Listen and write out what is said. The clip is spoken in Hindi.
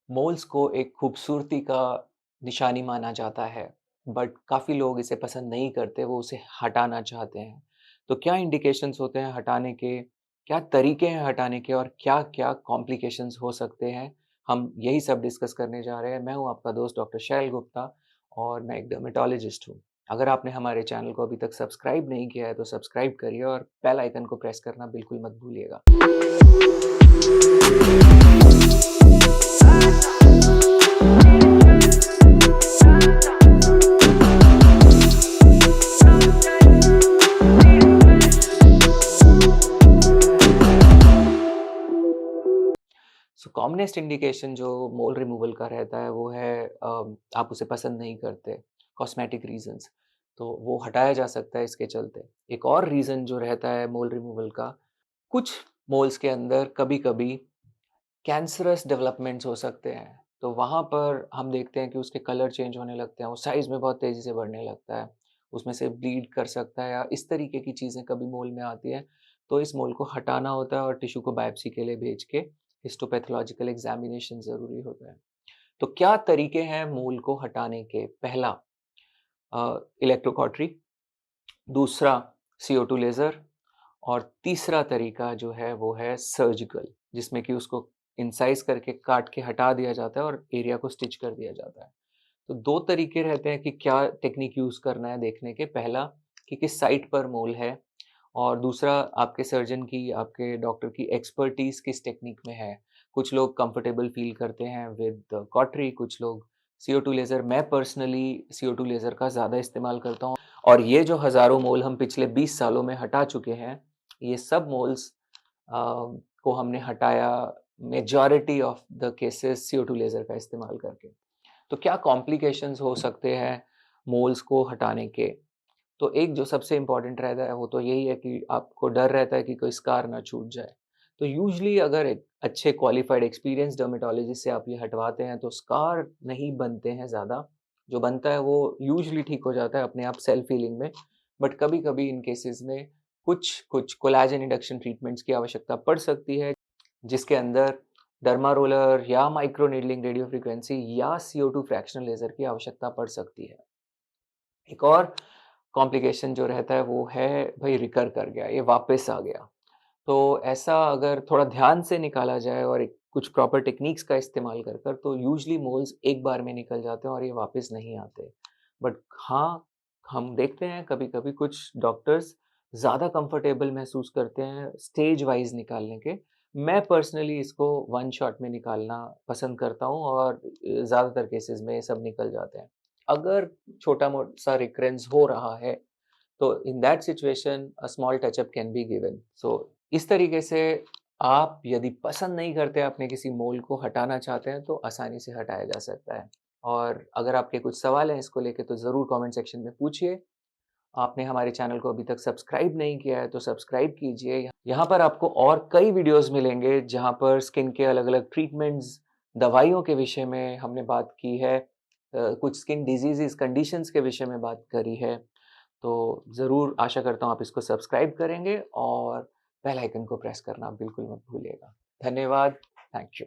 मोल्स को एक खूबसूरती का निशानी माना जाता है, बट काफ़ी लोग इसे पसंद नहीं करते, वो उसे हटाना चाहते हैं। तो क्या इंडिकेशंस होते हैं हटाने के? क्या तरीके हैं हटाने के और क्या-क्या कॉम्प्लिकेशंस हो सकते हैं? हम यही सब डिस्कस करने जा रहे हैं। मैं हूँ आपका दोस्त डॉक्टर शैल गुप्ता और मैं एक डर्मेटोलॉजिस्ट हूँ। अगर आपने हमारे चैनल को अभी तक सब्सक्राइब नहीं किया है, तो सब्सक्राइब करिए और बेल आइकन को प्रेस करना बिल्कुल मत भूलिएगा। सो कॉमनेस्ट इंडिकेशन जो मोल रिमूवल का रहता है वो है आप उसे पसंद नहीं करते, कॉस्मेटिक रीजंस, तो वो हटाया जा सकता है इसके चलते। एक और रीज़न जो रहता है मोल रिमूवल का, कुछ मोल्स के अंदर कभी-कभी कैंसरस डेवलपमेंट्स हो सकते हैं, तो वहाँ पर हम देखते हैं कि उसके कलर चेंज होने लगते हैं, वो साइज़ में बहुत तेज़ी से बढ़ने लगता है, उसमें से ब्लीड कर सकता है या इस तरीके की चीज़ें कभी मोल में आती हैं, तो इस मोल को हटाना होता है और टिश्यू को बायोप्सी के लिए भेज के हिस्टोपैथोलॉजिकल एग्ज़ामिनेशन ज़रूरी होता है। तो क्या तरीके हैं मोल को हटाने के? पहला इलेक्ट्रोकॉटरी, दूसरा CO2 लेज़र और तीसरा तरीका जो है वो है सर्जिकल, जिसमें कि उसको इंसाइज़ करके काट के हटा दिया जाता है और एरिया को स्टिच कर दिया जाता है। तो 2 तरीके रहते हैं कि क्या टेक्निक यूज़ करना है देखने के। पहला कि किस साइट पर मोल है और दूसरा आपके सर्जन की, आपके डॉक्टर की एक्सपर्टीज़ किस टेक्निक में है। कुछ लोग कंफर्टेबल फ़ील करते हैं विद कॉटरी, कुछ लोग CO2 लेज़र। मैं पर्सनली CO2 लेज़र का ज़्यादा इस्तेमाल करता हूँ और ये जो हज़ारों मोल हम पिछले 20 सालों में हटा चुके हैं, ये सब मोल्स को हमने हटाया majority of the cases CO2 laser का इस्तेमाल करके। तो क्या कॉम्प्लिकेशंस हो सकते हैं मोल्स को हटाने के? तो एक जो सबसे इम्पोर्टेंट रहता है वो तो यही है कि आपको डर रहता है कि कोई स्कार ना छूट जाए। तो यूजुअली अगर एक अच्छे क्वालिफाइड एक्सपीरियंस्ड डर्मेटोलॉजिस्ट से आप ये हटवाते हैं तो स्कार नहीं बनते हैं ज़्यादा। जो बनता है वो यूजुअली ठीक हो जाता है अपने आप सेल्फ हीलिंग में। बट कभी-कभी इन केसेस में कुछ कोलेजन इंडक्शन ट्रीटमेंट्स की आवश्यकता पड़ सकती है, जिसके अंदर डर्मा रोलर या माइक्रो नीडलिंग रेडियो फ्रीक्वेंसी या CO2 फ्रैक्शनल लेज़र की आवश्यकता पड़ सकती है। एक और कॉम्प्लिकेशन जो रहता है वो है भई रिकर कर गया, ये वापस आ गया। तो ऐसा अगर थोड़ा ध्यान से निकाला जाए और एक कुछ प्रॉपर टेक्निक्स का इस्तेमाल कर कर तो यूजुअली मोल्स एक बार में निकल जाते हैं और ये वापस नहीं आते। बट हाँ, हम देखते हैं कभी-कभी कुछ डॉक्टर्स ज़्यादा कंफर्टेबल महसूस करते हैं स्टेज वाइज़ निकालने के। मैं पर्सनली इसको वन शॉट में निकालना पसंद करता हूँ और ज़्यादातर केसेज़ में ये सब निकल जाते हैं। अगर छोटा-सा रिकरेंस हो रहा है, तो in that situation a small touch up can be given. So इस तरीके से आप यदि पसंद नहीं करते, अपने किसी मोल को हटाना चाहते हैं, तो आसानी से हटाया जा सकता है। और अगर आपके कुछ सवाल हैं इसको लेके तो ज़रूर कमेंट सेक्शन में पूछिए। आपने हमारे चैनल को अभी तक सब्सक्राइब नहीं किया है तो सब्सक्राइब कीजिए। यहाँ पर आपको और कई वीडियोज़ मिलेंगे जहाँ पर स्किन के अलग-अलग ट्रीटमेंट्स, दवाइयों के विषय में हमने बात की है। कुछ स्किन डिजीज़ेज़, कंडीशंस के विषय में बात करी है। तो ज़रूर आशा करता हूँ आप इसको सब्सक्राइब करेंगे और बेल आइकन को प्रेस करना बिल्कुल मत भूलिएगा। धन्यवाद। Thank you.